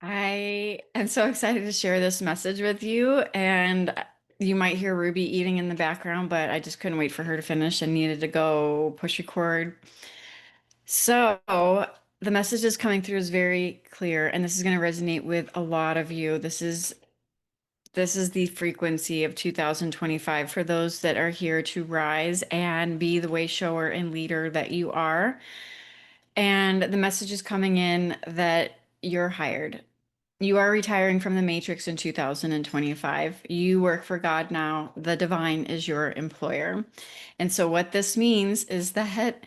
I am so excited to share this message with you, and you might hear Ruby eating in the background, but I just couldn't wait for her to finish and needed to go push record. So, the message is coming through is very clear, and this is going to resonate with a lot of you. This is the frequency of 2025 for those that are here to rise and be the way shower and leader that you are. And the message is coming in that you're hired. You are retiring from the Matrix in 2025. You work for God now. The divine is your employer. And so, what this means is that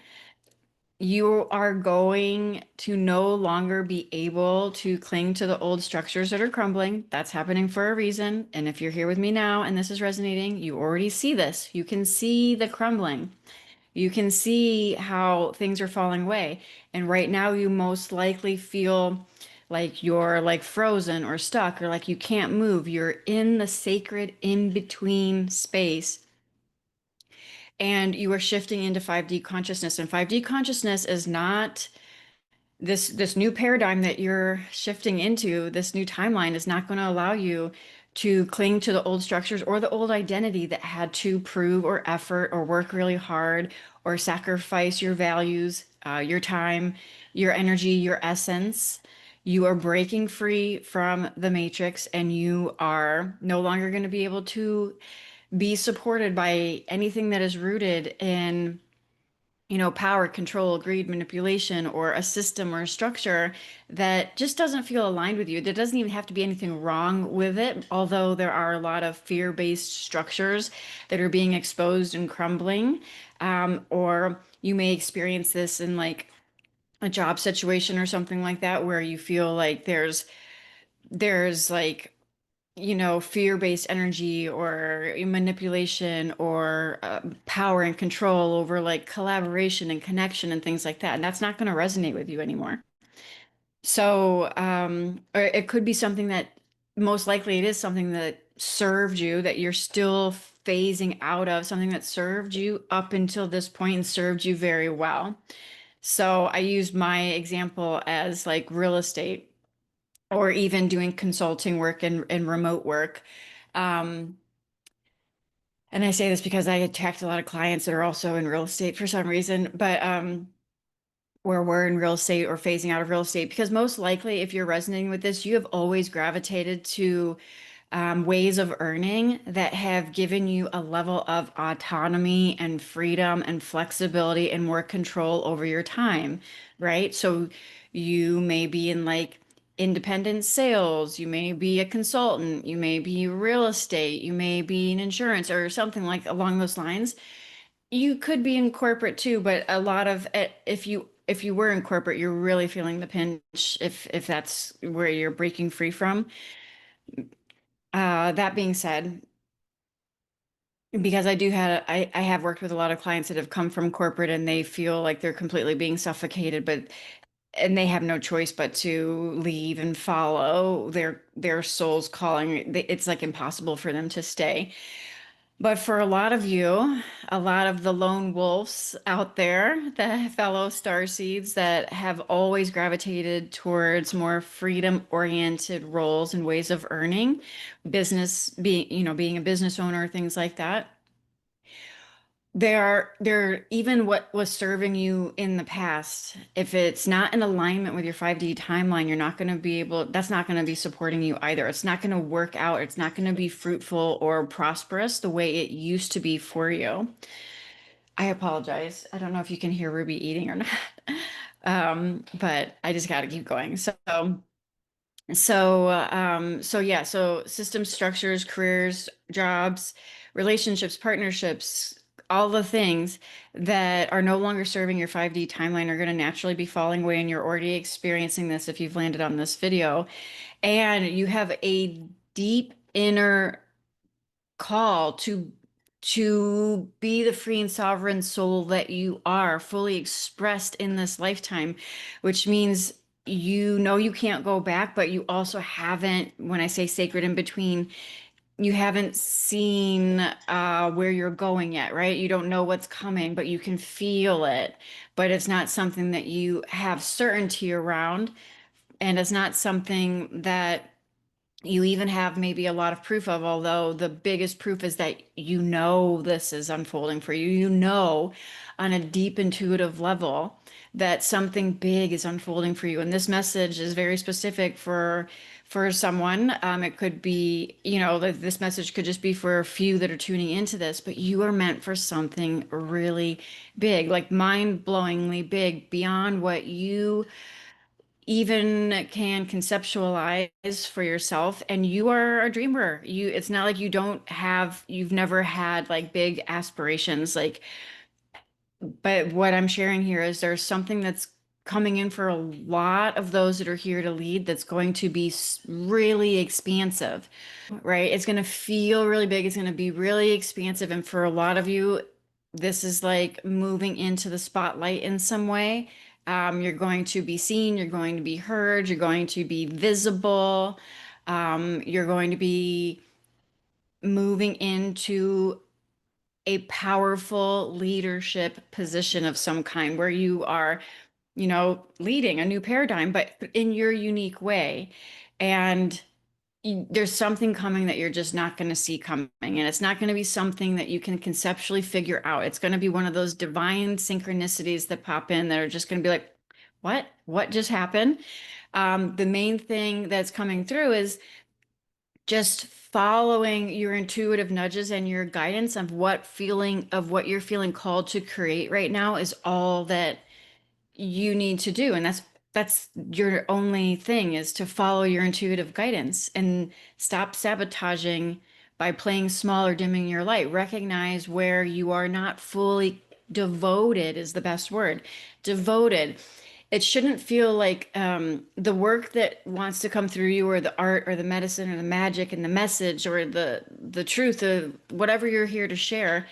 you are going to no longer be able to cling to the old structures that are crumbling. That's happening for a reason. And if you're here with me now and this is resonating, you already see this. You can see the crumbling. You can see how things are falling away. And right now, you most likely feel like you're like frozen or stuck or like you can't move. You're in the sacred in between space and you are shifting into 5D consciousness. And 5D consciousness is not this new paradigm that you're shifting into, this new timeline is not going to allow you to cling to the old structures or the old identity that had to prove or effort or work really hard or sacrifice your values, your time, your energy, your essence. You are breaking free from the matrix and you are no longer going to be able to be supported by anything that is rooted in power, control, greed, manipulation, or a system or a structure that just doesn't feel aligned with you. There doesn't even have to be anything wrong with it, although there are a lot of fear-based structures that are being exposed and crumbling. Or you may experience this in like a job situation or something like that, where you feel like there's like fear-based energy or manipulation or power and control over like collaboration and connection and things like that. And that's not going to resonate with you anymore. So, or it could be something that most likely it is something that served you that you're still phasing out of, something that served you up until this point and served you very well. So I used my example as like real estate or even doing consulting work and remote work. Um, and I say this because I attract a lot of clients that are also in real estate for some reason, but where we're in real estate or phasing out of real estate, because most likely, if you're resonating with this, you have always gravitated to ways of earning that have given you a level of autonomy and freedom and flexibility and more control over your time, right? So you may be in like independent sales, you may be a consultant, you may be real estate, you may be in insurance or something like along those lines. You could be in corporate too, but a lot of it, if you were in corporate, you're really feeling the pinch if that's where you're breaking free from. That being said, because I have worked with a lot of clients that have come from corporate and they feel like they're completely being suffocated, but and they have no choice but to leave and follow their soul's calling. It's like impossible for them to stay. But for a lot of you, a lot of the lone wolves out there, the fellow star seeds that have always gravitated towards more freedom-oriented roles and ways of earning, business, being a business owner, things like that. They're even what was serving you in the past. If it's not in alignment with your 5D timeline, you're not going to be able, that's not going to be supporting you either. It's not going to work out. It's not going to be fruitful or prosperous the way it used to be for you. I apologize. I don't know if you can hear Ruby eating or not. But I just got to keep going. So yeah, so system structures, careers, jobs, relationships, partnerships, all the things that are no longer serving your 5D timeline are going to naturally be falling away, and you're already experiencing this if you've landed on this video. And you have a deep inner call to be the free and sovereign soul that you are, fully expressed in this lifetime, which means you can't go back, but you also haven't, when I say sacred in between, you haven't seen where you're going yet, right? You don't know what's coming, but you can feel it. But it's not something that you have certainty around And it's not something that you even have maybe a lot of proof of, although the biggest proof is that you know this is unfolding for you. You know, on a deep intuitive level, that something big is unfolding for you. And this message is very specific for someone. It could be, this message could just be for a few that are tuning into this, but you are meant for something really big, like mind-blowingly big, beyond what you even can conceptualize for yourself. And you are a dreamer. It's not like you've never had like big aspirations, like, but what I'm sharing here is there's something that's coming in for a lot of those that are here to lead that's going to be really expansive, right? It's going to feel really big. It's going to be really expansive. And for a lot of you, this is like moving into the spotlight in some way. You're going to be seen, you're going to be heard, you're going to be visible, you're going to be moving into a powerful leadership position of some kind where you are, leading a new paradigm, but in your unique way. And there's something coming that you're just not going to see coming. And it's not going to be something that you can conceptually figure out. It's going to be one of those divine synchronicities that pop in that are just going to be like, what? What just happened? The main thing that's coming through is just following your intuitive nudges and your guidance of what you're feeling called to create right now is all that you need to do. And that's your only thing, is to follow your intuitive guidance and stop sabotaging by playing small or dimming your light. Recognize where you are not fully devoted is the best word. Devoted. It shouldn't feel like the work that wants to come through you, or the art or the medicine or the magic and the message or the truth of whatever you're here to share.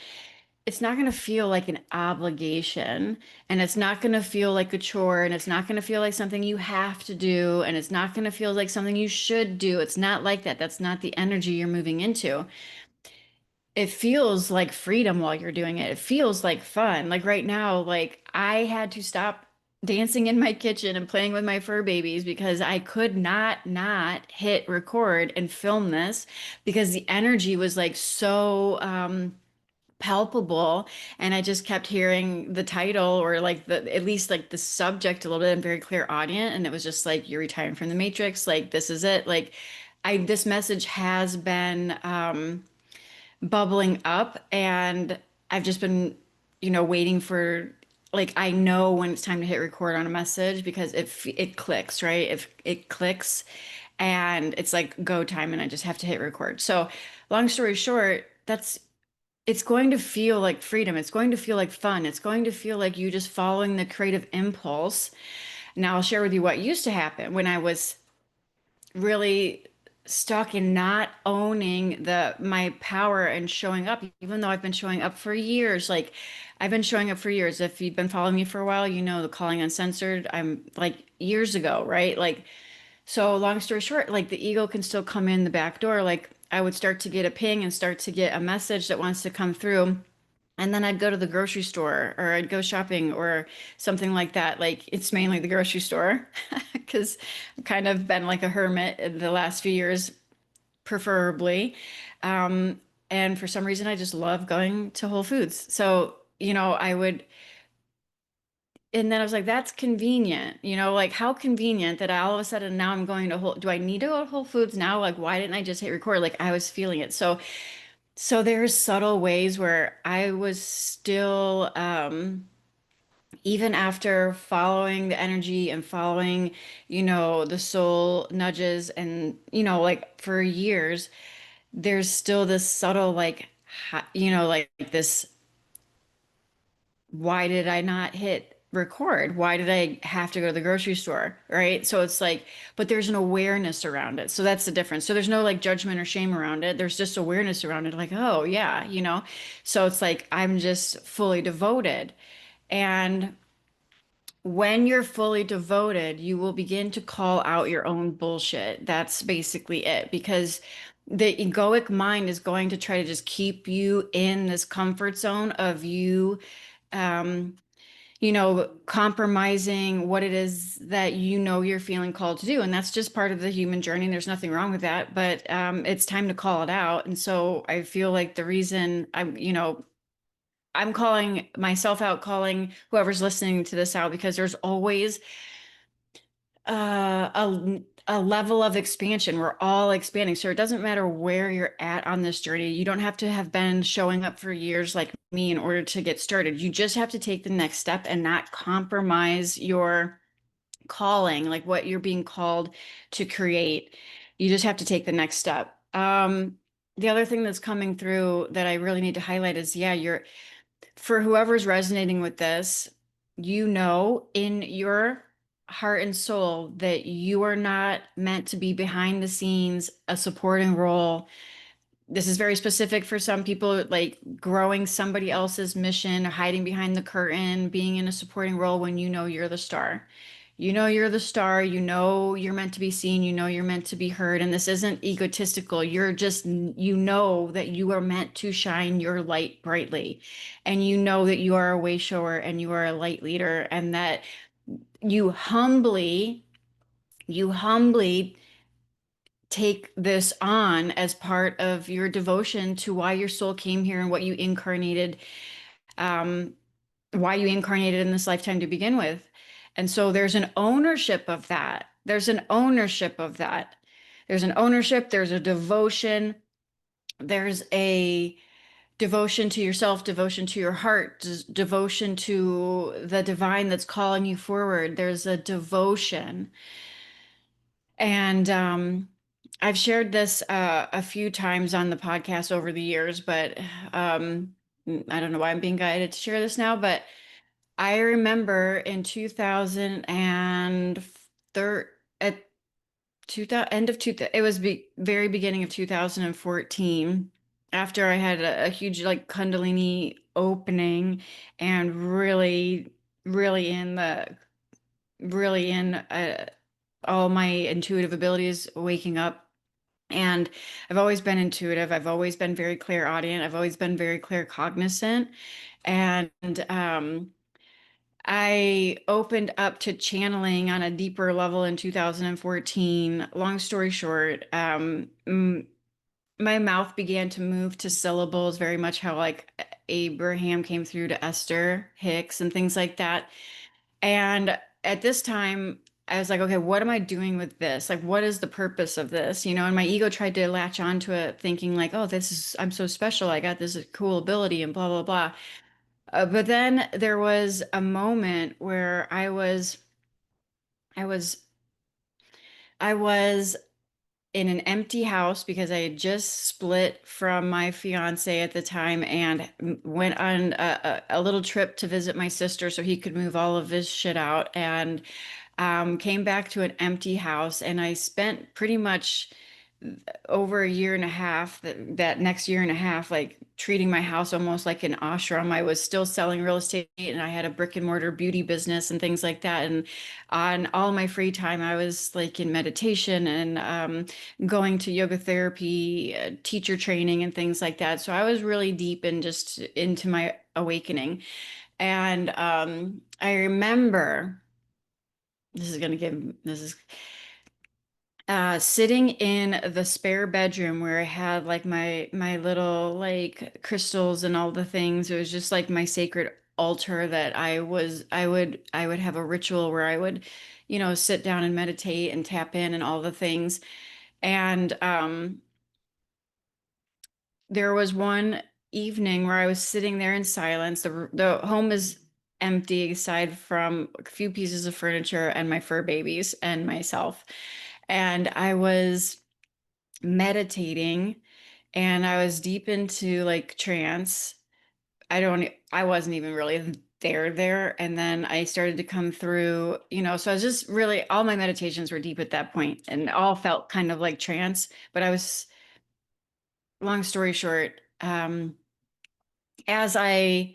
It's not going to feel like an obligation, and it's not going to feel like a chore, and it's not going to feel like something you have to do, and it's not going to feel like something you should do. It's not like that. That's not the energy you're moving into. It feels like freedom while you're doing it. It feels like fun. Like right now, like I had to stop dancing in my kitchen and playing with my fur babies because I could not hit record and film this because the energy was like so palpable, and I just kept hearing the title, or like the at least like the subject a little bit and very clear audience, and it was just like, you're retiring from the matrix, like this is it. Like I this message has been bubbling up, and I've just been waiting for, like, I know when it's time to hit record on a message because it clicks, right? If it clicks and it's like go time, and I just have to hit record. So long story short, it's going to feel like freedom. It's going to feel like fun. It's going to feel like you just following the creative impulse. Now, I'll share with you what used to happen when I was really stuck in not owning the my power and showing up, even though I've been showing up for years. Like I've been showing up for years. If you've been following me for a while, you know the Calling Uncensored. I'm like years ago, right? Like, so long story short, like the ego can still come in the back door. Like I would start to get a ping and start to get a message that wants to come through. And then I'd go to the grocery store, or I'd go shopping or something like that. Like it's mainly the grocery store because I've kind of been like a hermit in the last few years, preferably. Um, and for some reason, I just love going to Whole Foods. So, I would, and then I was like, that's convenient, like how convenient that I all of a sudden now I'm going to do I need to go to Whole Foods now? Like, why didn't I just hit record? Like I was feeling it. So there's subtle ways where I was still, even after following the energy and following, the soul nudges and, like for years, there's still this subtle, like, like this, why did I not hit record? Why did I have to go to the grocery store? Right. So it's like, but there's an awareness around it. So that's the difference. So there's no like judgment or shame around it. There's just awareness around it. Like, oh, yeah, So it's like, I'm just fully devoted. And when you're fully devoted, you will begin to call out your own bullshit. That's basically it. Because the egoic mind is going to try to just keep you in this comfort zone of you. Um, compromising what it is that you're feeling called to do. And that's just part of the human journey. There's nothing wrong with that, but it's time to call it out. And so I feel like the reason I'm calling myself out, calling whoever's listening to this out, because there's always a level of expansion. We're all expanding. So it doesn't matter where you're at on this journey. You don't have to have been showing up for years like me in order to get started. You just have to take the next step and not compromise your calling, like what you're being called to create. You just have to take the next step. The other thing that's coming through that I really need to highlight is, yeah, for whoever's resonating with this, in your heart and soul that you are not meant to be behind the scenes, a supporting role. This is very specific for some people, like growing somebody else's mission, hiding behind the curtain, being in a supporting role when you're the star. You're the star, you're meant to be seen, you're meant to be heard. And this isn't egotistical. That you are meant to shine your light brightly. And that you are a way shower and you are a light leader, and that you humbly, you humbly take this on as part of your devotion to why your soul came here and um, why you incarnated in this lifetime to begin with. And so there's an ownership of that. There's an ownership of that. There's an ownership, there's a devotion, there's a devotion to yourself, devotion to your heart, devotion to the divine that's calling you forward. There's a devotion. And I've shared this a few times on the podcast over the years, but I don't know why I'm being guided to share this now, but I remember in 2003, at 2000, end of 2000, it was very beginning of 2014, after I had a huge like Kundalini opening and really in the, really in all my intuitive abilities waking up. And I've always been intuitive. I've always been very clairaudient. I've always been very claircognizant. And I opened up to channeling on a deeper level in 2014. Long story short, my mouth began to move to syllables, very much how like Abraham came through to Esther Hicks and things like that. And at this time, I was like, okay, what am I doing with this? Like, what is the purpose of this? And my ego tried to latch onto it, thinking like, oh, I'm so special. I got this cool ability and blah, blah, blah. But then there was a moment where I was, I was in an empty house because I had just split from my fiance at the time and went on a little trip to visit my sister so he could move all of his shit out, and came back to an empty house. And I spent pretty much over a year and a half, that next year and a half, like treating my house almost like an ashram. I was still selling real estate and I had a brick and mortar beauty business and things like that. And on all my free time, I was like in meditation and going to yoga therapy, teacher training, and things like that. So I was really deep in just into my awakening. And I remember this is sitting in the spare bedroom where I had like my little like crystals and all the things. It was just like my sacred altar that I would have a ritual where I would, sit down and meditate and tap in and all the things. And there was one evening where I was sitting there in silence. The home is empty aside from a few pieces of furniture and my fur babies and myself. And I was meditating and I was deep into like trance. I wasn't even really there. And then I started to come through, so I was just really, all my meditations were deep at that point and all felt kind of like trance. But long story short, as I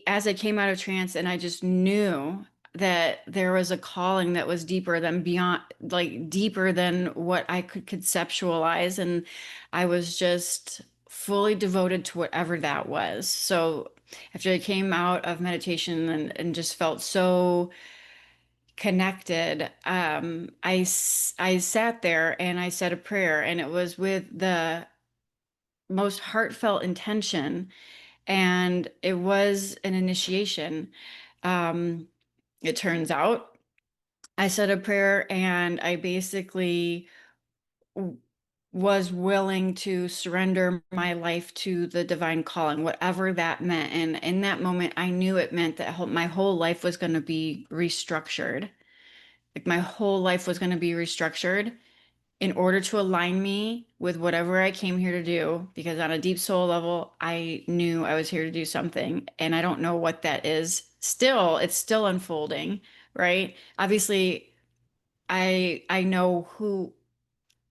as I came out of trance, and I just knew that there was a calling that was deeper than beyond, like deeper than what I could conceptualize. And I was just fully devoted to whatever that was. So After I came out of meditation and just felt so connected, I sat there and I said a prayer, and it was with the most heartfelt intention, and it was an initiation. Um, it turns out I said a prayer, and I basically was willing to surrender my life to the divine calling, whatever that meant. And in that moment, I knew it meant that my whole life was going to be restructured. Like my whole life was going to be restructured in order to align me with whatever I came here to do. Because on a deep soul level, I knew I was here to do something. And I don't know what that is. Still, it's still unfolding, right? Obviously, I know who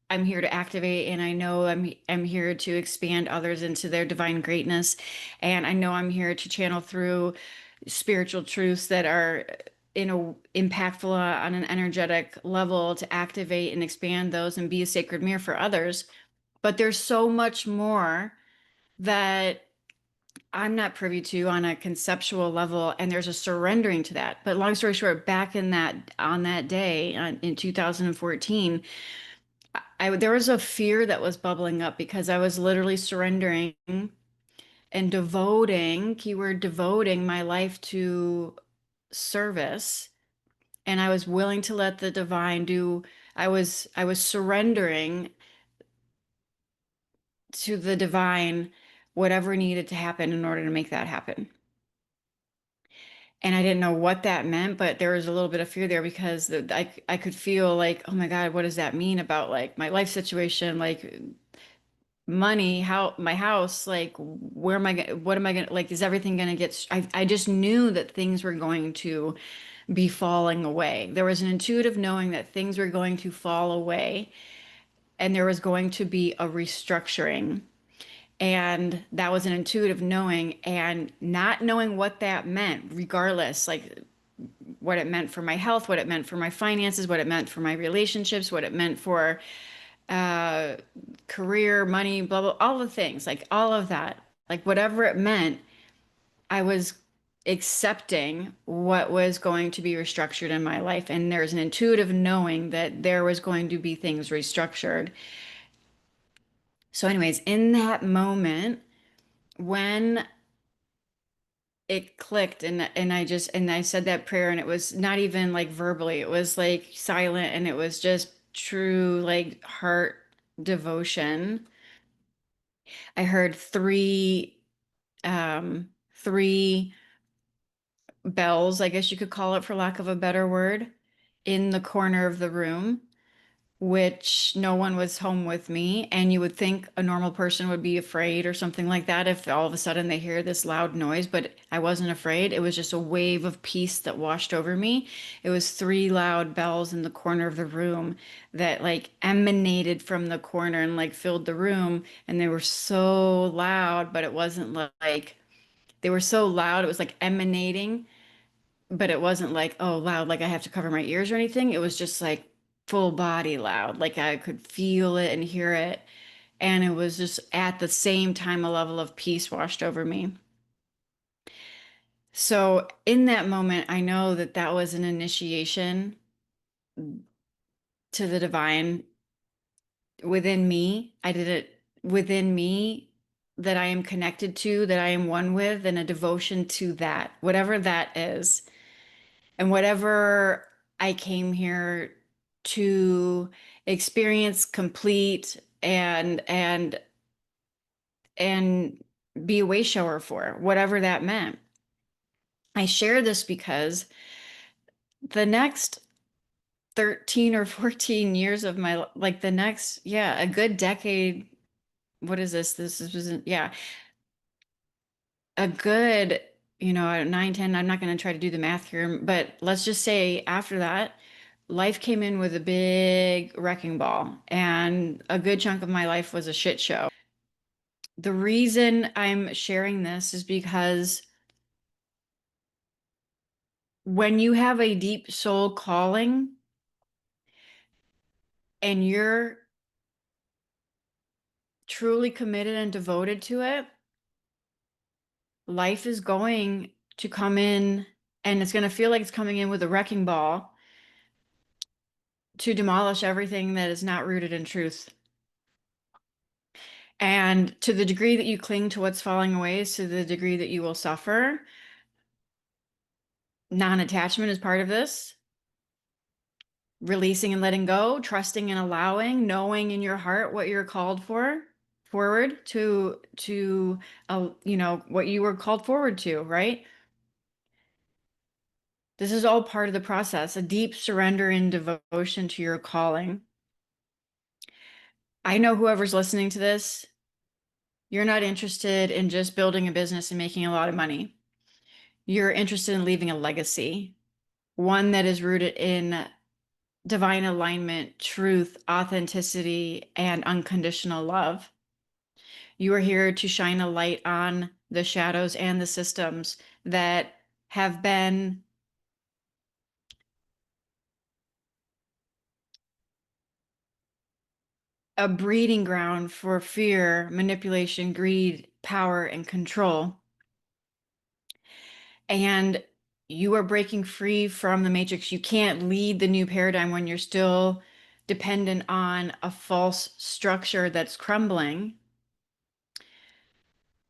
I'm here to activate, and I know I'm here to expand others into their divine greatness, and I know I'm here to channel through spiritual truths that are impactful on an energetic level to activate and expand those and be a sacred mirror for others. But there's so much more that I'm not privy to on a conceptual level, and there's a surrendering to that. But long story short, back in that on that day in 2014, there was a fear that was bubbling up because I was literally surrendering and devoting, keyword devoting my life to service. And I was willing to let the divine do, I was surrendering to the divine whatever needed to happen in order to make that happen. And I didn't know what that meant, but there was a little bit of fear there because I could feel like, oh my God, what does that mean about like my life situation? Like money, how my house, like where am I gonna, what am I gonna, like, is everything gonna get, I just knew that things were going to be falling away. There was an intuitive knowing that things were going to fall away and there was going to be a restructuring. And that was an intuitive knowing, and not knowing what that meant, regardless, like what it meant for my health, what it meant for my finances, what it meant for my relationships, what it meant for uh, career, money, blah, blah, all the things, like all of that, like whatever it meant, I was accepting what was going to be restructured in my life. And there's an intuitive knowing that there was going to be things restructured. So, anyways, in that moment, when it clicked and I said that prayer, and it was not even like verbally, it was like silent, and it was just true like heart devotion. I heard three bells, I guess you could call it for lack of a better word, in the corner of the room, which no one was home with me. And you would think a normal person would be afraid or something like that if all of a sudden they hear this loud noise, but I wasn't afraid. It was just a wave of peace that washed over me. It was three loud bells in the corner of the room that like emanated from the corner and like filled the room. And they were so loud, but it wasn't like they were so loud, it was like emanating, but it wasn't like, oh, loud, like I have to cover my ears or anything. It was just like full body loud, like I could feel it and hear it. And it was just at the same time, a level of peace washed over me. So in that moment, I know that that was an initiation to the divine within me. I did it within me, that I am connected to, that I am one with, and a devotion to that, whatever that is. And whatever I came here to experience, complete, and be a way shower for, whatever that meant. I share this because the next 13 or 14 years of my, like the next, yeah, a good decade. What is this? Yeah, a good, 9, 10. I'm not going to try to do the math here, but let's just say after that, life came in with a big wrecking ball, and a good chunk of my life was a shit show. The reason I'm sharing this is because when you have a deep soul calling and you're truly committed and devoted to it, Life is going to come in and it's going to feel like it's coming in with a wrecking ball to demolish everything that is not rooted in truth. And to the degree that you cling to what's falling away is to the degree that you will suffer. Non-attachment is part of this. Releasing and letting go, trusting and allowing, knowing in your heart what you're called for, forward to what you were called forward to, right? This is all part of the process, a deep surrender and devotion to your calling. I know whoever's listening to this, you're not interested in just building a business and making a lot of money. You're interested in leaving a legacy, one that is rooted in divine alignment, truth, authenticity, and unconditional love. You are here to shine a light on the shadows and the systems that have been a breeding ground for fear, manipulation, greed, power, and control. And you are breaking free from the matrix. You can't lead the new paradigm when you're still dependent on a false structure that's crumbling.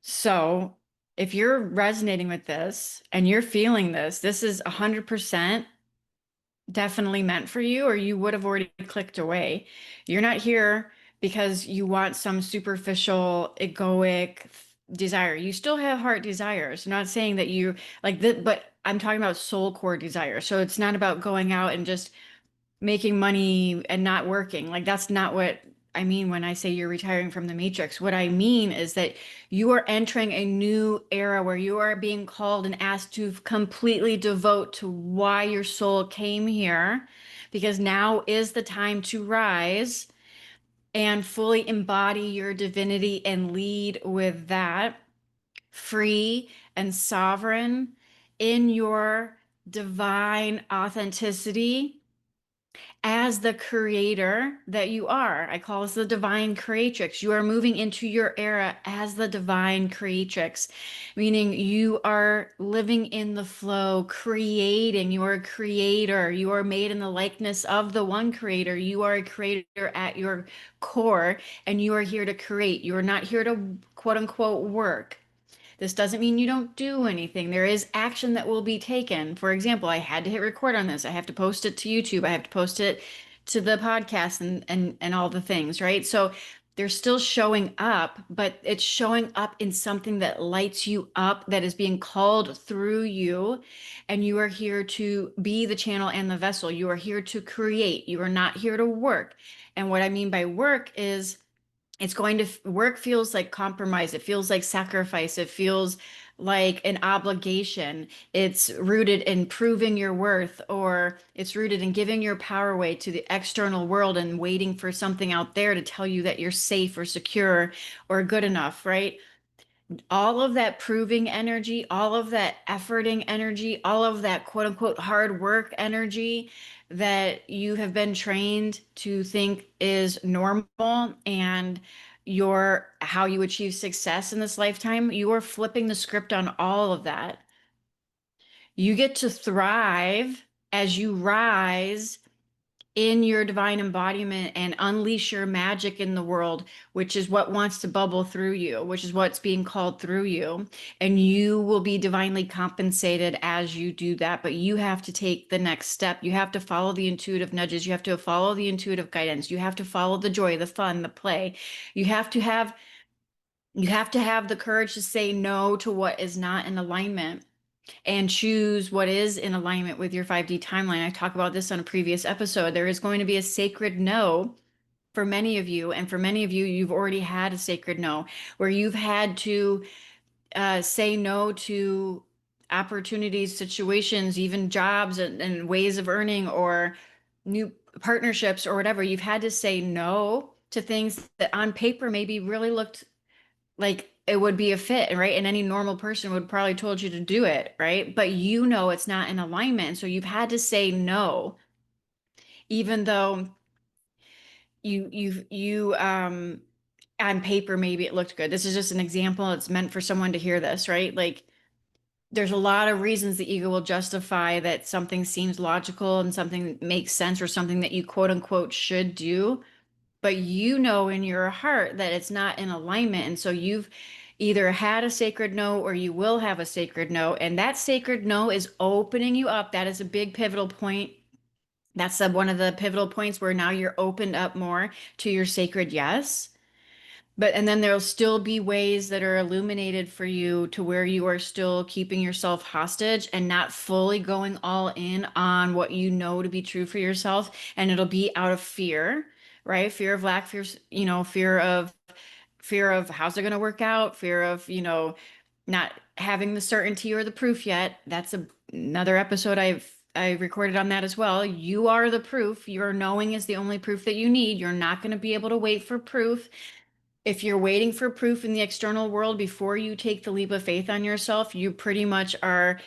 So, if you're resonating with this and you're feeling this, this is 100% definitely meant for you, or you would have already clicked away. You're not here because you want some superficial, egoic desire. You still have heart desires. I'm not saying that you like that, but I'm talking about soul core desire. So it's not about going out and just making money and not working. Like that's not what I mean when I say you're retiring from the matrix. What I mean is that you are entering a new era where you are being called and asked to completely devote to why your soul came here, because now is the time to rise and fully embody your divinity and lead with that, free and sovereign in your divine authenticity as the creator that you are. I call this the divine creatrix. You are moving into your era as the divine creatrix, meaning you are living in the flow, creating. You are a creator. You are made in the likeness of the one creator. You are a creator at your core, and you are here to create. You are not here to quote unquote work. This doesn't mean you don't do anything. There is action that will be taken. For example, I had to hit record on this. I have to post it to YouTube. I have to post it to the podcast and all the things, right? So they're still showing up, but it's showing up in something that lights you up, that is being called through you. And you are here to be the channel and the vessel. You are here to create. You are not here to work. And what I mean by work is it's going to work feels like compromise. It feels like sacrifice. It feels like an obligation. It's rooted in proving your worth, or it's rooted in giving your power away to the external world and waiting for something out there to tell you that you're safe or secure or good enough, right? All of that proving energy, all of that efforting energy, all of that quote unquote hard work energy that you have been trained to think is normal and your how you achieve success in this lifetime, you are flipping the script on all of that. You get to thrive as you rise in your divine embodiment and unleash your magic in the world, which is what wants to bubble through you, which is what's being called through you. And you will be divinely compensated as you do that. But you have to take the next step. You have to follow the intuitive nudges. You have to follow the intuitive guidance. You have to follow the joy, the fun, the play. You have to have you have to have the courage to say no to what is not in alignment and choose what is in alignment with your 5D timeline. I talked about this on a previous episode. There is going to be a sacred no for many of you. And for many of you, you've already had a sacred no where you've had to say no to opportunities, situations, even jobs and ways of earning or new partnerships or whatever. You've had to say no to things that on paper maybe really looked like it would be a fit, right? And any normal person would probably told you to do it, right? But you know it's not in alignment. So you've had to say no, even though you on paper, maybe it looked good. This is just an example. It's meant for someone to hear this, right? Like, there's a lot of reasons the ego will justify that something seems logical and something makes sense or something that you quote unquote should do, but you know in your heart that it's not in alignment. And so you've either had a sacred no or you will have a sacred no. And that sacred no is opening you up. That is a big pivotal point. That's one of the pivotal points where now you're opened up more to your sacred yes. But and then there'll still be ways that are illuminated for you to where you are still keeping yourself hostage and not fully going all in on what you know to be true for yourself. And it'll be out of fear, right? Fear of lack, fear, fear of how's it going to work out, fear of, not having the certainty or the proof yet. That's another episode I recorded on that as well. You are the proof. Your knowing is the only proof that you need. You're not going to be able to wait for proof. If you're waiting for proof in the external world before you take the leap of faith on yourself, you pretty much are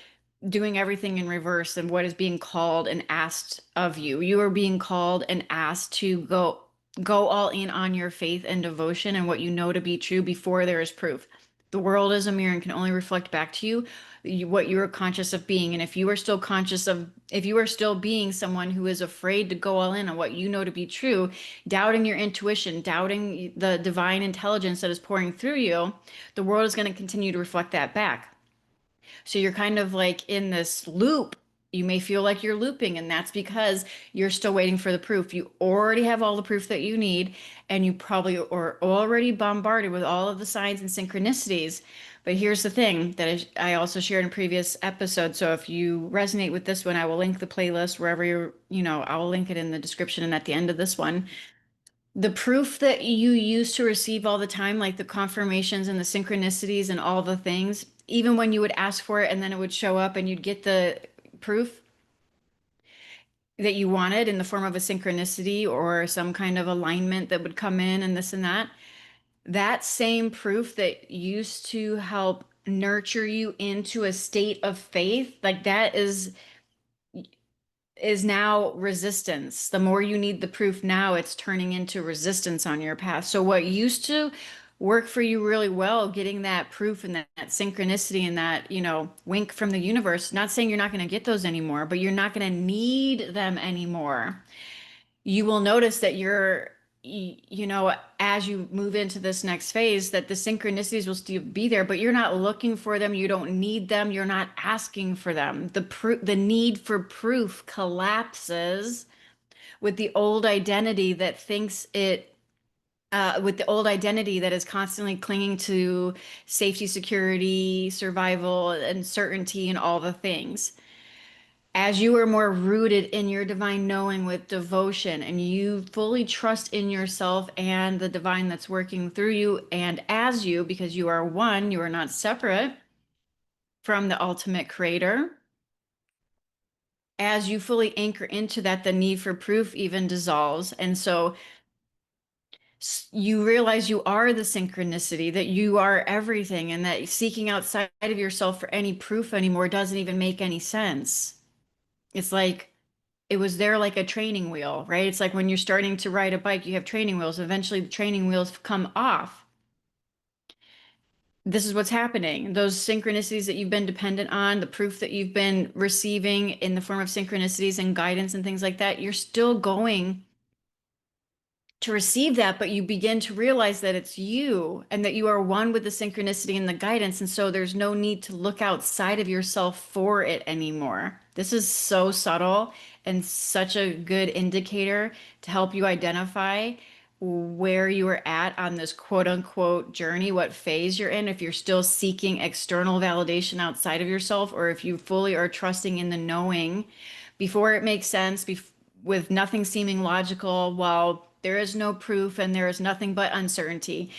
doing everything in reverse and what is being called and asked of you. You are being called and asked to go all in on your faith and devotion and what you know to be true before there is proof. The world is a mirror and can only reflect back to you, what you are conscious of being. And if you are still conscious of, if you are still being someone who is afraid to go all in on what you know to be true, doubting your intuition, doubting the divine intelligence that is pouring through you, the world is going to continue to reflect that back. So you're kind of like in this loop. You may feel like you're looping, and that's because you're still waiting for the proof. You already have all the proof that you need, and you probably are already bombarded with all of the signs and synchronicities. But here's the thing that I also shared in previous episodes. So if you resonate with this one, I will link the playlist wherever I will link it in the description and at the end of this one. The proof that you used to receive all the time, like the confirmations and the synchronicities and all the things, even when you would ask for it and then it would show up and you'd get the proof that you wanted in the form of a synchronicity or some kind of alignment that would come in and this and that, that same proof that used to help nurture you into a state of faith, like that is now resistance. The more you need the proof now, it's turning into resistance on your path. So what used to work for you really well, getting that proof and that synchronicity and that, wink from the universe, not saying you're not going to get those anymore, but you're not going to need them anymore. You will notice that as you move into this next phase, that the synchronicities will still be there, but you're not looking for them. You don't need them. You're not asking for them. The need for proof collapses with the old identity that with the old identity that is constantly clinging to safety, security, survival, and certainty and all the things. As you are more rooted in your divine knowing with devotion and you fully trust in yourself and the divine that's working through you and as you, because you are one, you are not separate from the ultimate creator. As you fully anchor into that, the need for proof even dissolves. And so you realize you are the synchronicity, that you are everything, and that seeking outside of yourself for any proof anymore doesn't even make any sense. It's like it was there like a training wheel, right? It's like when you're starting to ride a bike, you have training wheels. Eventually, the training wheels come off. This is what's happening. Those synchronicities that you've been dependent on, the proof that you've been receiving in the form of synchronicities and guidance and things like that, you're still going to receive that, but you begin to realize that it's you and that you are one with the synchronicity and the guidance. And so there's no need to look outside of yourself for it anymore. This is so subtle and such a good indicator to help you identify where you are at on this quote unquote journey, what phase you're in, if you're still seeking external validation outside of yourself, or if you fully are trusting in the knowing before it makes sense, with nothing seeming logical, while there is no proof and there is nothing but uncertainty.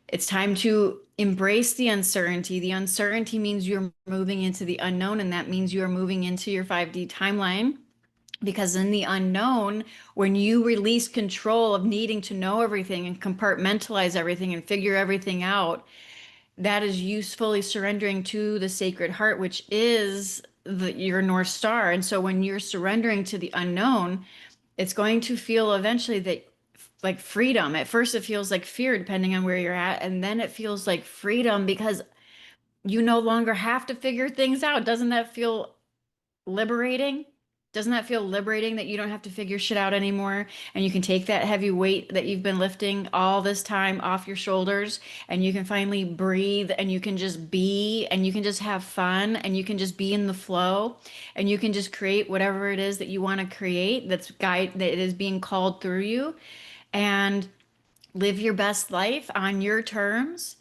It's time to embrace the uncertainty. The uncertainty means you're moving into the unknown, and that means you are moving into your 5D timeline. Because in the unknown, when you release control of needing to know everything and compartmentalize everything and figure everything out, that is usefully surrendering to the Sacred Heart, which is your North Star. And so when you're surrendering to the unknown, it's going to feel eventually that like freedom. At first, it feels like fear, depending on where you're at. And then it feels like freedom because you no longer have to figure things out. Doesn't that feel liberating? Doesn't that feel liberating that you don't have to figure shit out anymore and you can take that heavy weight that you've been lifting all this time off your shoulders and you can finally breathe and you can just be and you can just have fun and you can just be in the flow and you can just create whatever it is that you want to create that is being called through you and live your best life on your terms.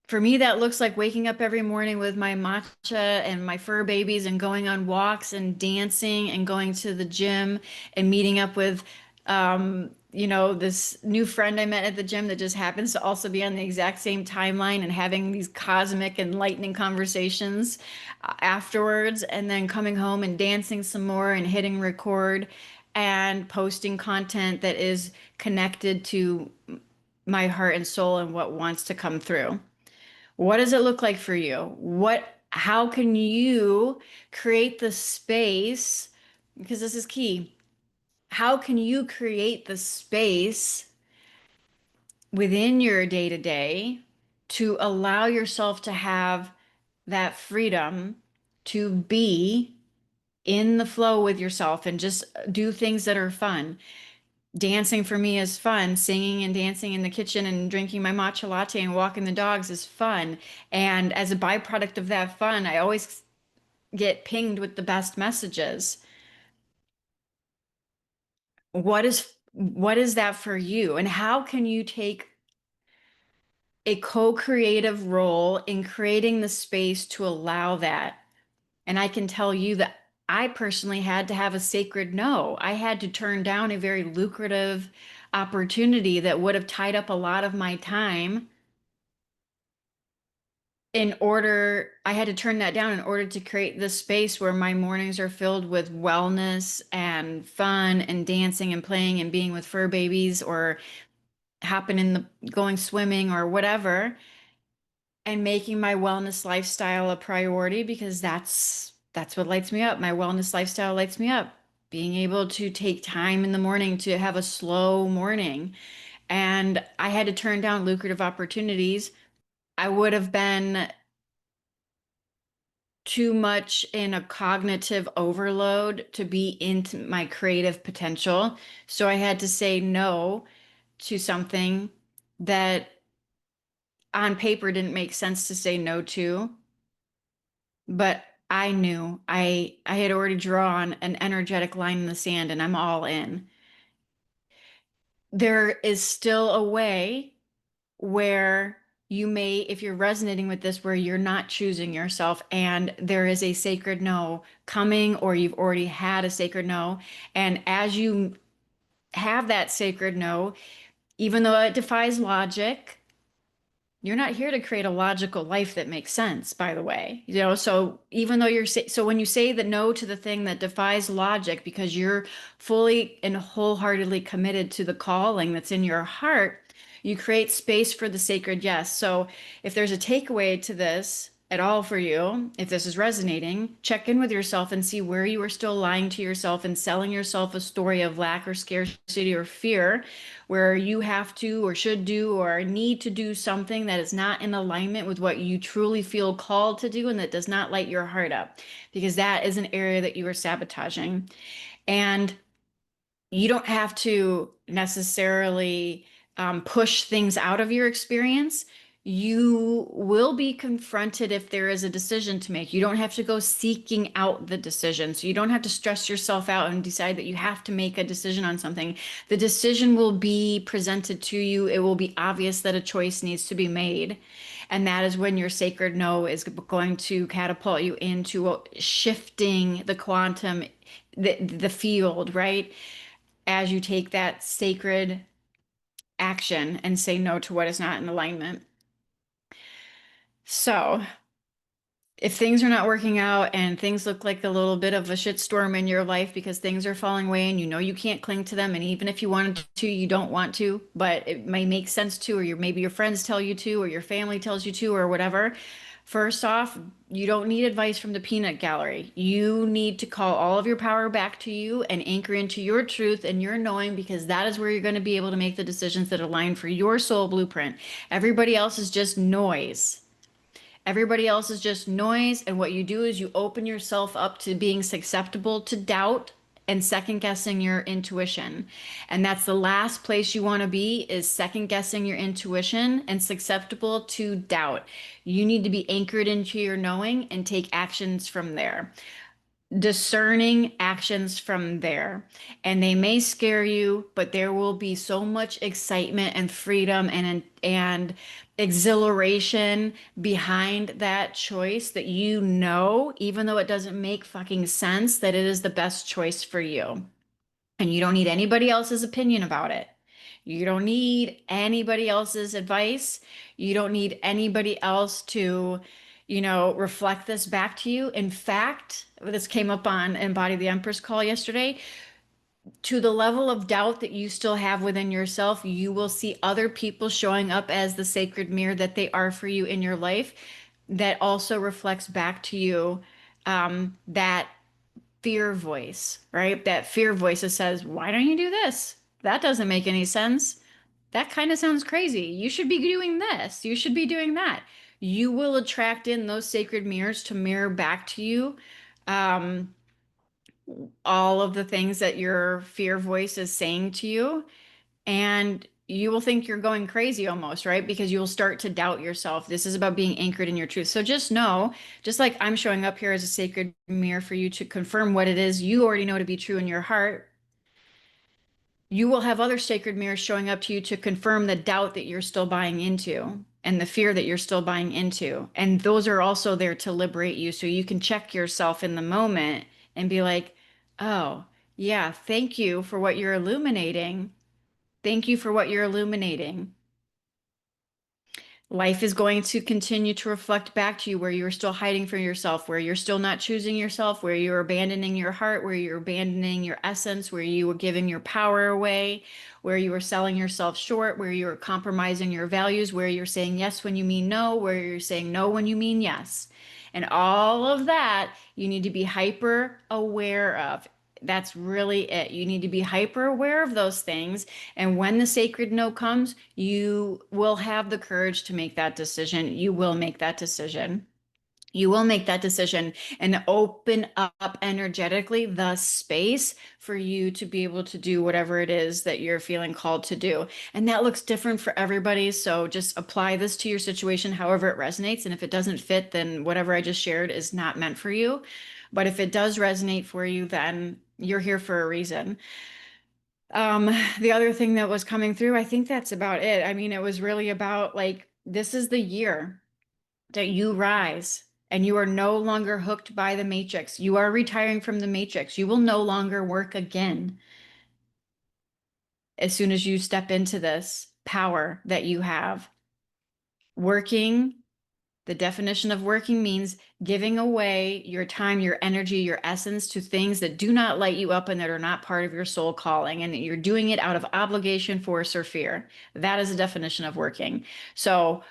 For me, that looks like waking up every morning with my matcha and my fur babies and going on walks and dancing and going to the gym and meeting up with, this new friend I met at the gym that just happens to also be on the exact same timeline and having these cosmic enlightening conversations afterwards, and then coming home and dancing some more and hitting record and posting content that is connected to my heart and soul and what wants to come through. What does it look like for you? How can you create the space? Because this is key. How can you create the space within your day to day to allow yourself to have that freedom to be in the flow with yourself and just do things that are fun? Dancing for me is fun. Singing and dancing in the kitchen and drinking my matcha latte and walking the dogs is fun. And as a byproduct of that fun, I always get pinged with the best messages. What is that for you? And how can you take a co-creative role in creating the space to allow that? And I can tell you that I personally had to have a sacred no. I had to turn down a very lucrative opportunity that would have tied up a lot of my time I had to turn that down in order to create this space where my mornings are filled with wellness and fun and dancing and playing and being with fur babies or hopping in the going swimming or whatever, and making my wellness lifestyle a priority because that's what lights me up. My wellness lifestyle lights me up. Being able to take time in the morning to have a slow morning. And I had to turn down lucrative opportunities. I would have been too much in a cognitive overload to be into my creative potential. So I had to say no to something that on paper didn't make sense to say no to. But I knew I had already drawn an energetic line in the sand and I'm all in. There is still a way where you may, if you're resonating with this, where you're not choosing yourself and there is a sacred no coming, or you've already had a sacred no. And as you have that sacred no, even though it defies logic, you're not here to create a logical life that makes sense, by the way. So even though so when you say the no to the thing that defies logic because you're fully and wholeheartedly committed to the calling that's in your heart, you create space for the sacred yes. So if there's a takeaway to this at all for you, if this is resonating, check in with yourself and see where you are still lying to yourself and selling yourself a story of lack or scarcity or fear, where you have to or should do or need to do something that is not in alignment with what you truly feel called to do and that does not light your heart up, because that is an area that you are sabotaging. And you don't have to necessarily push things out of your experience. You will be confronted if there is a decision to make. You don't have to go seeking out the decision. So you don't have to stress yourself out and decide that you have to make a decision on something. The decision will be presented to you. It will be obvious that a choice needs to be made. And that is when your sacred no is going to catapult you into shifting the quantum, the field, right? As you take that sacred action and say no to what is not in alignment. So, if things are not working out and things look like a little bit of a shitstorm in your life because things are falling away and you know you can't cling to them, and even if you wanted to, you don't want to, but it may make sense to, or maybe your friends tell you to, or your family tells you to, or whatever, First off, you don't need advice from the peanut gallery. You need to call all of your power back to you and anchor into your truth and your knowing, because that is where you're going to be able to make the decisions that align for your soul blueprint. Everybody else is just noise. Everybody else is just noise. And what you do is you open yourself up to being susceptible to doubt and second guessing your intuition. And that's the last place you want to be, is second guessing your intuition and susceptible to doubt. You need to be anchored into your knowing and take actions from there, discerning actions from there. And they may scare you, but there will be so much excitement and freedom and exhilaration behind that choice, that you know, even though it doesn't make fucking sense, that it is the best choice for you. And you don't need anybody else's opinion about it. You don't need anybody else's advice. You don't need anybody else to, reflect this back to you. In fact, this came up on Embody the Empress call yesterday. To the level of doubt that you still have within yourself, you will see other people showing up as the sacred mirror that they are for you in your life. That also reflects back to you that fear voice, right? That fear voice that says, why don't you do this? That doesn't make any sense. That kind of sounds crazy. You should be doing this. You should be doing that. You will attract in those sacred mirrors to mirror back to you um, all of the things that your fear voice is saying to you. And you will think you're going crazy almost, right? Because you'll start to doubt yourself. This is about being anchored in your truth. So just know, just like I'm showing up here as a sacred mirror for you to confirm what it is you already know to be true in your heart, you will have other sacred mirrors showing up to you to confirm the doubt that you're still buying into and the fear that you're still buying into. And those are also there to liberate you, so you can check yourself in the moment and be like, oh, yeah, thank you for what you're illuminating. Thank you for what you're illuminating. Life is going to continue to reflect back to you where you're still hiding from yourself, where you're still not choosing yourself, where you're abandoning your heart, where you're abandoning your essence, where you were giving your power away, where you were selling yourself short, where you're compromising your values, where you're saying yes when you mean no, where you're saying no when you mean yes. And all of that you need to be hyper aware of. That's really it. You need to be hyper aware of those things. And when the sacred no comes, you will have the courage to make that decision. You will make that decision. You will make that decision and open up energetically the space for you to be able to do whatever it is that you're feeling called to do. And that looks different for everybody. So just apply this to your situation however it resonates. And if it doesn't fit, then whatever I just shared is not meant for you. But if it does resonate for you, then you're here for a reason. Um, the other thing that was coming through, I think that's about it. I mean, it was really about like, this is the year that you rise and you are no longer hooked by the matrix. You are retiring from the matrix. You will no longer work again as soon as you step into this power that you have. Working, the definition of working means giving away your time, your energy, your essence to things that do not light you up and that are not part of your soul calling, and that you're doing it out of obligation, force, or fear. That is the definition of working. So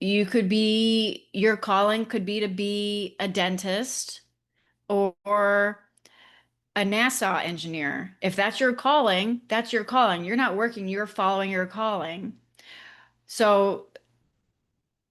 your calling could be to be a dentist or a NASA engineer. If that's your calling, that's your calling. You're not working, you're following your calling. So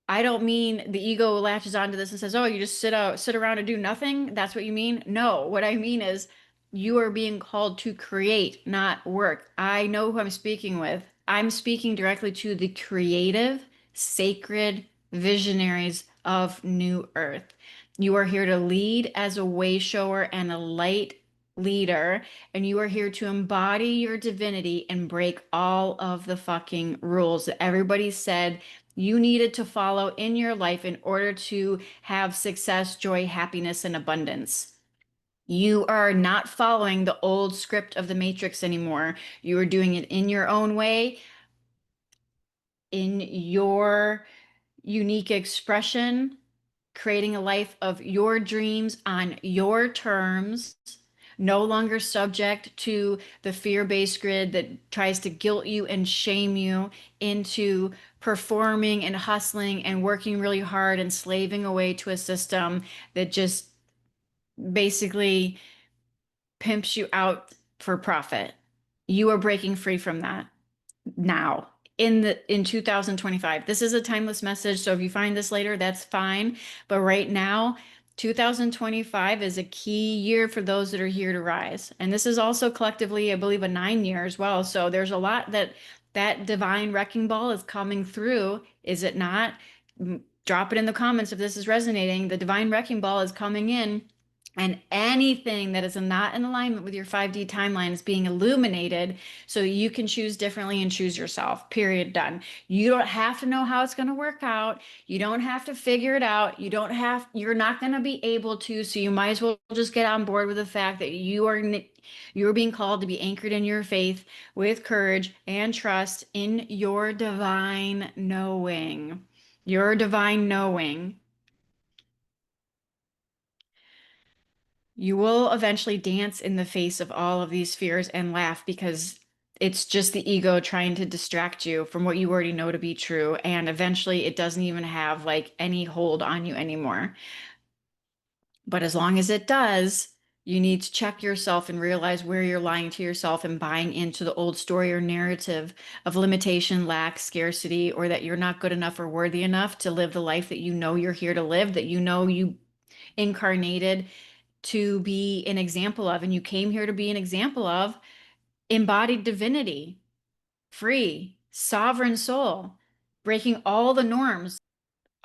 I don't mean the ego latches onto this and says, "Oh, you just sit around and do nothing." That's what you mean? No, what I mean is you are being called to create, not work. I know who I'm speaking with. I'm speaking directly to the creative, sacred visionaries of New Earth. You are here to lead as a way shower and a light leader, and you are here to embody your divinity and break all of the fucking rules that everybody said you needed to follow in your life in order to have success, joy, happiness, and abundance. You are not following the old script of the Matrix anymore. You are doing it in your own way, in your unique expression, creating a life of your dreams on your terms, no longer subject to the fear-based grid that tries to guilt you and shame you into performing and hustling and working really hard and slaving away to a system that just basically pimps you out for profit. You are breaking free from that now in 2025. This is a timeless message, so if you find this later, that's fine. But right now, 2025 is a key year for those that are here to rise. And this is also collectively, I believe, a 9 year as well. So there's a lot that divine wrecking ball is coming through, is it not? Drop it in the comments if this is resonating. The divine wrecking ball is coming in, and anything that is not in alignment with your 5D timeline is being illuminated so you can choose differently and choose yourself. Period. Done. You don't have to know how it's going to work out. You don't have to figure it out. You're not going to be able to, so you might as well just get on board with the fact that you're being called to be anchored in your faith with courage and trust in your divine knowing. Your divine knowing. You will eventually dance in the face of all of these fears and laugh because it's just the ego trying to distract you from what you already know to be true. And eventually it doesn't even have like any hold on you anymore. But as long as it does, you need to check yourself and realize where you're lying to yourself and buying into the old story or narrative of limitation, lack, scarcity, or that you're not good enough or worthy enough to live the life that you know you're here to live, that you know you incarnated to be an example of, and you came here to be an example of embodied divinity, free, sovereign soul, breaking all the norms.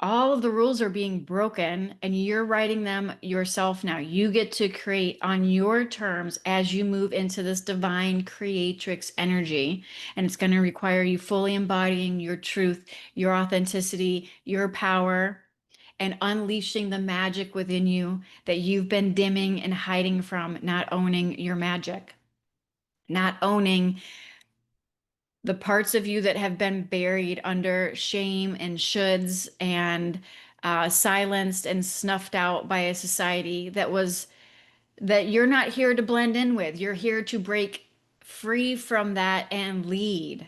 All of the rules are being broken, and you're writing them yourself now. You get to create on your terms as you move into this divine creatrix energy. And it's going to require you fully embodying your truth, your authenticity, your power, and unleashing the magic within you that you've been dimming and hiding from, not owning your magic, not owning the parts of you that have been buried under shame and shoulds and silenced and snuffed out by a society that you're not here to blend in with. You're here to break free from that and lead.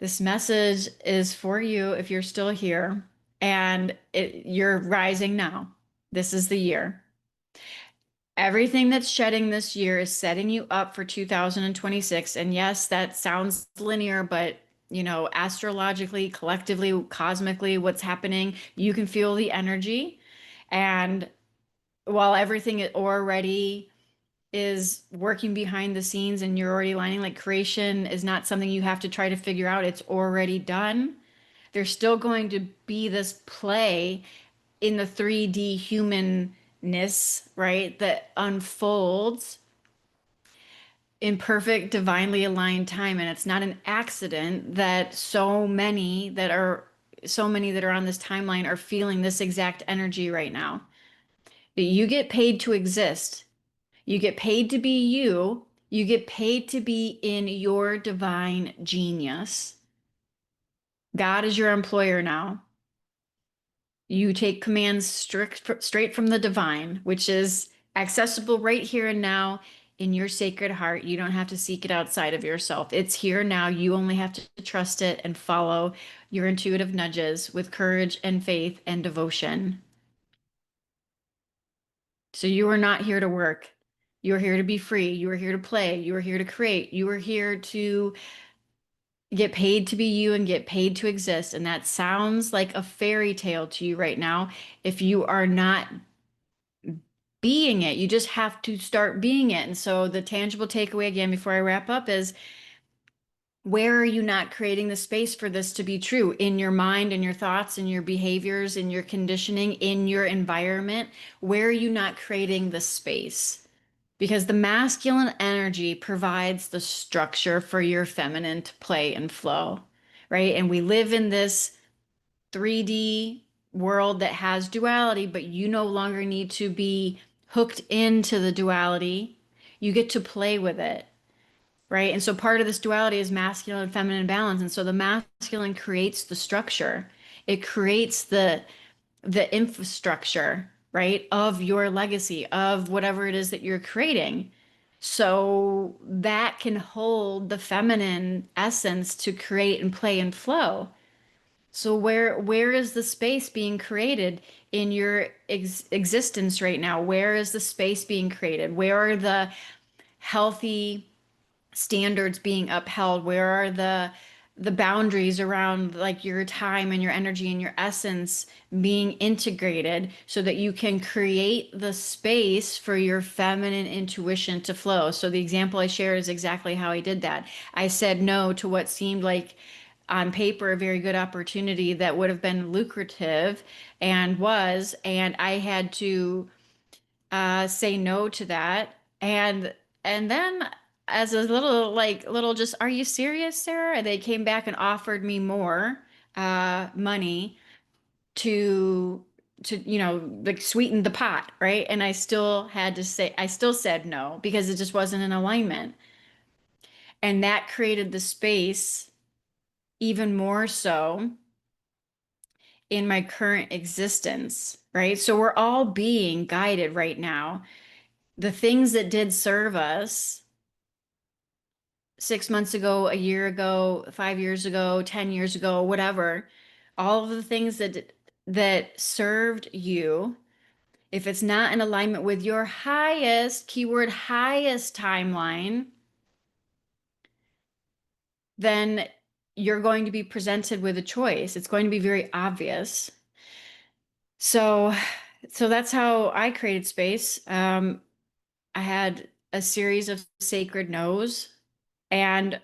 This message is for you if you're still here and you're rising now. This is the year. Everything that's shedding this year is setting you up for 2026. And yes, that sounds linear, but astrologically, collectively, cosmically, what's happening, you can feel the energy. And while everything already is working behind the scenes and you're already lining, like creation is not something you have to try to figure out, it's already done. There's still going to be this play in the 3D humanness, right, that unfolds in perfect divinely aligned time. And it's not an accident that so many that are on this timeline are feeling this exact energy right now. You get paid to exist. You get paid to be you. You get paid to be in your divine genius. God is your employer now. You take commands straight from the divine, which is accessible right here and now in your sacred heart. You don't have to seek it outside of yourself. It's here now. You only have to trust it and follow your intuitive nudges with courage and faith and devotion. So you are not here to work. You are here to be free. You are here to play. You are here to create. You are here to get paid to be you and get paid to exist. And that sounds like a fairy tale to you right now. If you are not being it, you just have to start being it. And so the tangible takeaway again before I wrap up is, where are you not creating the space for this to be true? In your mind and your thoughts and your behaviors and your conditioning, in your environment? Where are you not creating the space? Because the masculine energy provides the structure for your feminine to play and flow, right? And we live in this 3D world that has duality, but you no longer need to be hooked into the duality. You get to play with it, right? And so part of this duality is masculine and feminine balance. And so the masculine creates the structure. It creates the infrastructure, right, of your legacy, of whatever it is that you're creating. So that can hold the feminine essence to create and play and flow. So where is the space being created in your existence right now? Where is the space being created? Where are the healthy standards being upheld? Where are the boundaries around like your time and your energy and your essence being integrated so that you can create the space for your feminine intuition to flow? So the example I shared is exactly how I did that. I said no to what seemed like on paper a very good opportunity that would have been lucrative and was, and I had to say no to that. And then as a little little just, are you serious, Sarah? They came back and offered me more money to like sweeten the pot, right? And I still had to say, I still said no because it just wasn't in alignment. And that created the space even more so in my current existence, right? So we're all being guided right now. The things that did serve us 6 months ago, a year ago, 5 years ago, 10 years ago, whatever, all of the things that served you, if it's not in alignment with your highest, keyword highest timeline, then you're going to be presented with a choice. It's going to be very obvious. So, so that's how I created space. I had a series of sacred no's and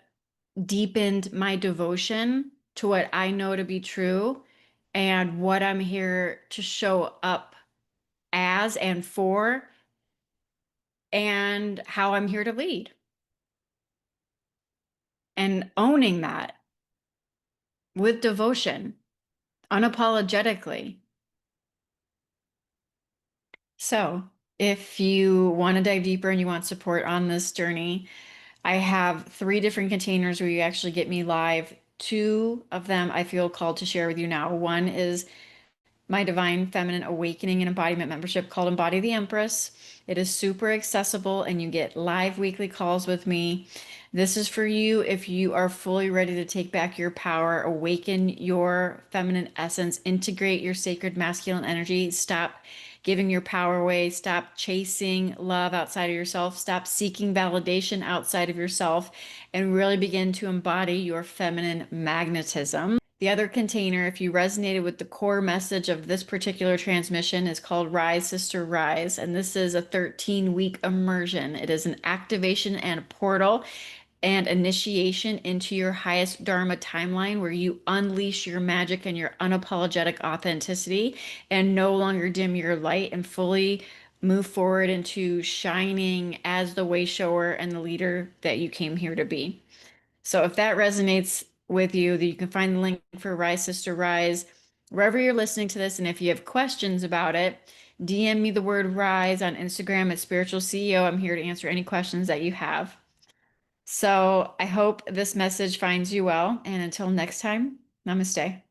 deepened my devotion to what I know to be true and what I'm here to show up as and for, and how I'm here to lead, and owning that with devotion, unapologetically. So, if you want to dive deeper and you want support on this journey, I have 3 different containers where you actually get me live. 2 of them I feel called to share with you now. One is my Divine Feminine Awakening and Embodiment membership called Embody the Empress. It is super accessible and you get live weekly calls with me. This is for you if you are fully ready to take back your power, awaken your feminine essence, integrate your sacred masculine energy, stop giving your power away, stop chasing love outside of yourself, stop seeking validation outside of yourself, and really begin to embody your feminine magnetism. The other container, if you resonated with the core message of this particular transmission, is called Rise, Sister, Rise. And this is a 13-week immersion. It is an activation and a portal and initiation into your highest Dharma timeline where you unleash your magic and your unapologetic authenticity and no longer dim your light and fully move forward into shining as the way shower and the leader that you came here to be. So if that resonates with you, you can find the link for Rise Sister Rise wherever you're listening to this. And if you have questions about it, DM me the word rise on Instagram at Spiritual CEO. I'm here to answer any questions that you have. So I hope this message finds you well. And until next time, namaste.